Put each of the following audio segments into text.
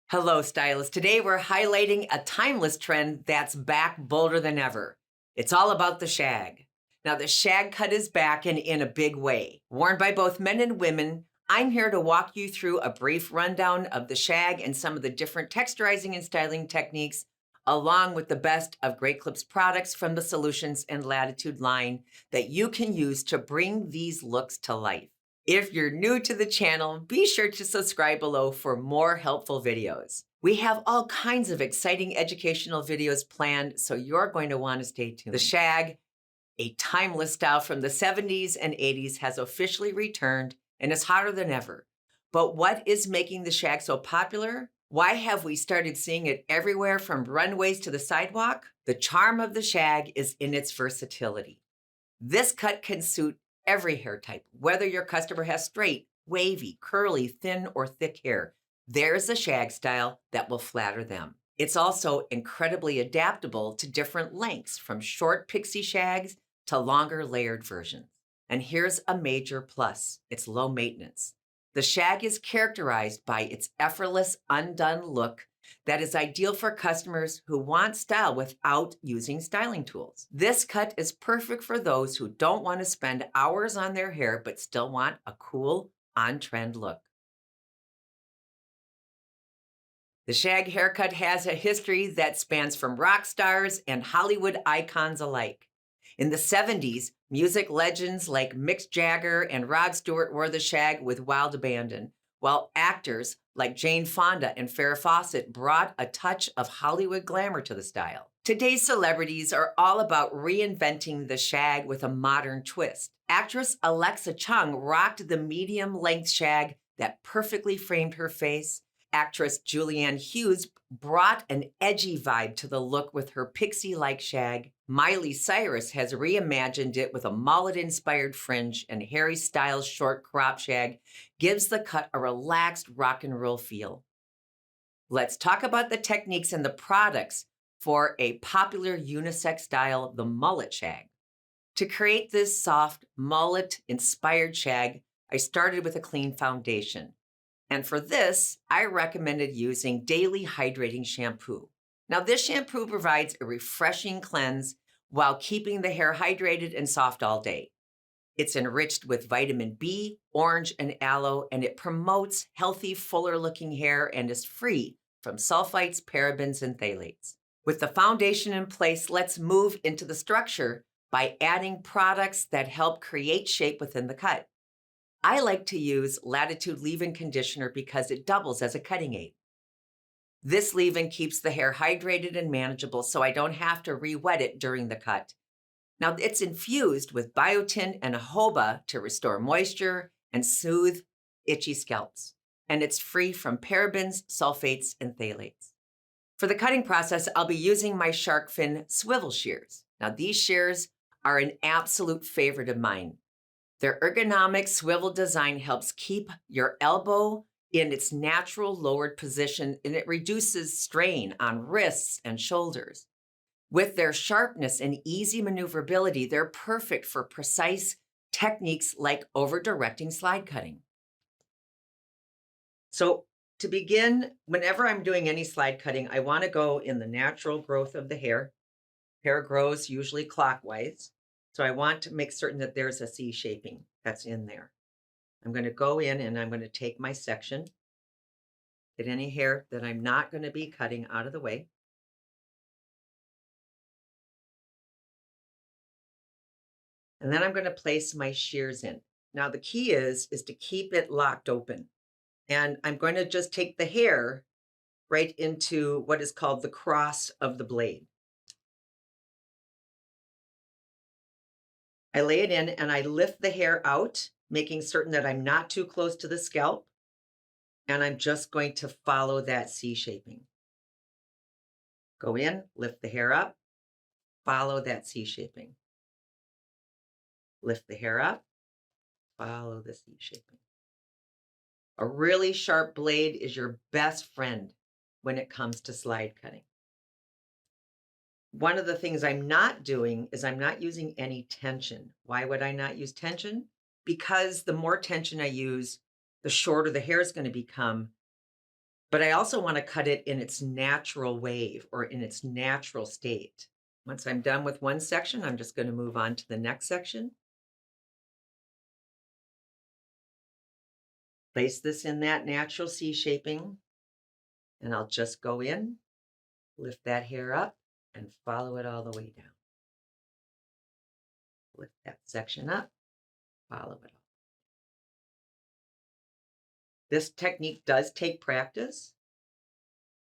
Hello, stylists. Today we're highlighting a timeless trend that's back bolder than ever. It's all about the shag. Now, the shag cut is back and in a big way. Worn by both men and women, I'm here to walk you through a brief rundown of the shag and some of the different texturizing and styling techniques, along with the best of Great Clips products from the Solutions and Latitude line that you can use to bring these looks to life. If you're new to the channel, be sure to subscribe below for more helpful videos. We have all kinds of exciting educational videos planned, so you're going to want to stay tuned. The shag, a timeless style from the 70s and 80s, has officially returned and is hotter than ever. But what is making the shag so popular? Why have we started seeing it everywhere from runways to the sidewalk? The charm of the shag is in its versatility. This cut can suit every hair type, whether your customer has straight, wavy, curly, thin, or thick hair. There's a shag style that will flatter them. It's also incredibly adaptable to different lengths, from short pixie shags to longer layered versions. And here's a major plus: it's low maintenance. The shag is characterized by its effortless, undone look that is ideal for customers who want style without using styling tools. This cut is perfect for those who don't want to spend hours on their hair but still want a cool, on-trend look. The shag haircut has a history that spans from rock stars and Hollywood icons alike. In the 70s, music legends like Mick Jagger and Rod Stewart wore the shag with wild abandon, while actors like Jane Fonda and Farrah Fawcett brought a touch of Hollywood glamour to the style. Today's celebrities are all about reinventing the shag with a modern twist. Actress Alexa Chung rocked the medium-length shag that perfectly framed her face. Actress Julianne Hughes brought an edgy vibe to the look with her pixie-like shag. Miley Cyrus has reimagined it with a mullet-inspired fringe, and Harry Styles' short crop shag gives the cut a relaxed rock and roll feel. Let's talk about the techniques and the products for a popular unisex style, the mullet shag. To create this soft, mullet-inspired shag, I started with a clean foundation. And for this, I recommended using Daily Hydrating Shampoo. Now, this shampoo provides a refreshing cleanse while keeping the hair hydrated and soft all day. It's enriched with vitamin B, orange, and aloe, and it promotes healthy, fuller-looking hair and is free from sulfites, parabens, and phthalates. With the foundation in place, let's move into the structure by adding products that help create shape within the cut. I like to use Latitude leave-in conditioner because it doubles as a cutting aid. This leave-in keeps the hair hydrated and manageable, so I don't have to re-wet it during the cut. Now, it's infused with biotin and jojoba to restore moisture and soothe itchy scalps. And it's free from parabens, sulfates, and phthalates. For the cutting process, I'll be using my shark fin swivel shears. Now, these shears are an absolute favorite of mine. Their ergonomic swivel design helps keep your elbow in its natural lowered position, and it reduces strain on wrists and shoulders. With their sharpness and easy maneuverability, they're perfect for precise techniques like over-directing slide cutting. So to begin, whenever I'm doing any slide cutting, I want to go in the natural growth of the hair. Hair grows usually clockwise. So I want to make certain that there's a C shaping that's in there. I'm going to go in and I'm going to take my section, get any hair that I'm not going to be cutting out of the way. And then I'm going to place my shears in. Now the key is to keep it locked open. And I'm going to just take the hair right into what is called the cross of the blade. I lay it in and I lift the hair out, making certain that I'm not too close to the scalp. And I'm just going to follow that C shaping. Go in, lift the hair up, follow that C shaping. Lift the hair up, follow the C shaping. A really sharp blade is your best friend when it comes to slide cutting. One of the things I'm not doing is I'm not using any tension. Why would I not use tension? Because the more tension I use, the shorter the hair is going to become, But I also want to cut it in its natural wave or in its natural state. Once I'm done with one section, I'm just going to move on to the next section. Place this in that natural C shaping, and I'll just go in, lift that hair up, and follow it all the way down. Lift that section up, follow it all. This technique does take practice,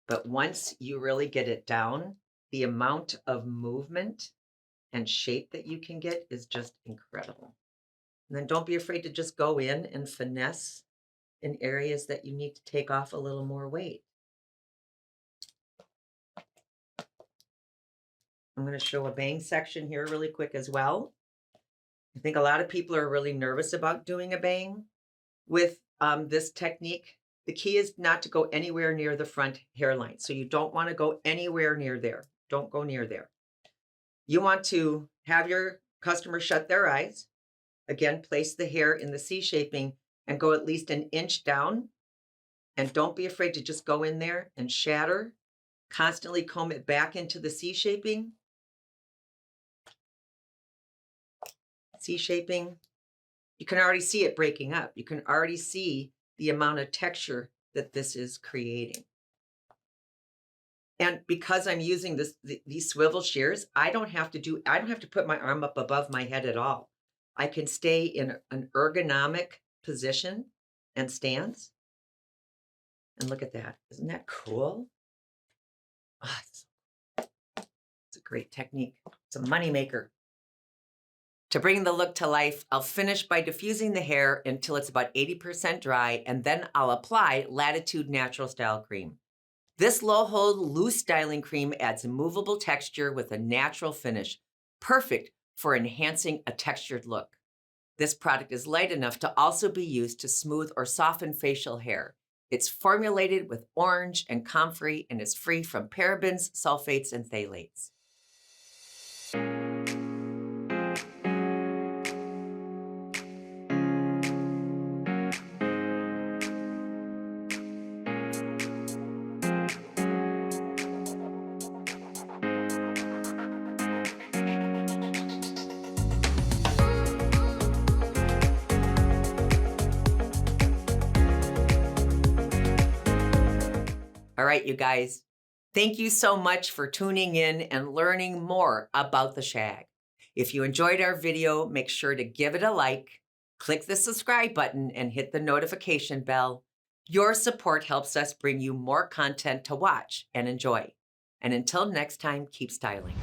but once you really get it down, the amount of movement and shape that you can get is just incredible. And then don't be afraid to just go in and finesse in areas that you need to take off a little more weight. I'm going to show a bang section here really quick as well. I think a lot of people are really nervous about doing a bang with this technique. The key is not to go anywhere near the front hairline. So you don't want to go anywhere near there. Don't go near there. You want to have your customer shut their eyes. Again, place the hair in the C shaping and go at least an inch down. And don't be afraid to just go in there and shatter. Constantly comb it back into the C shaping. C shaping. You can already see it breaking up. You can already see the amount of texture that this is creating. And because I'm using these swivel shears, I don't have to put my arm up above my head at all. I can stay in an ergonomic position and stance. And look at that. Isn't that cool? Oh, it's a great technique. It's a moneymaker. To bring the look to life, I'll finish by diffusing the hair until it's about 80% dry, and then I'll apply Latitude Natural Style Cream. This low-hold, loose styling cream adds a movable texture with a natural finish, perfect for enhancing a textured look. This product is light enough to also be used to smooth or soften facial hair. It's formulated with orange and comfrey and is free from parabens, sulfates, and phthalates. All right, you guys, thank you so much for tuning in and learning more about the shag. If you enjoyed our video, make sure to give it a like, click the subscribe button, and hit the notification bell. Your support helps us bring you more content to watch and enjoy. And until next time, keep styling.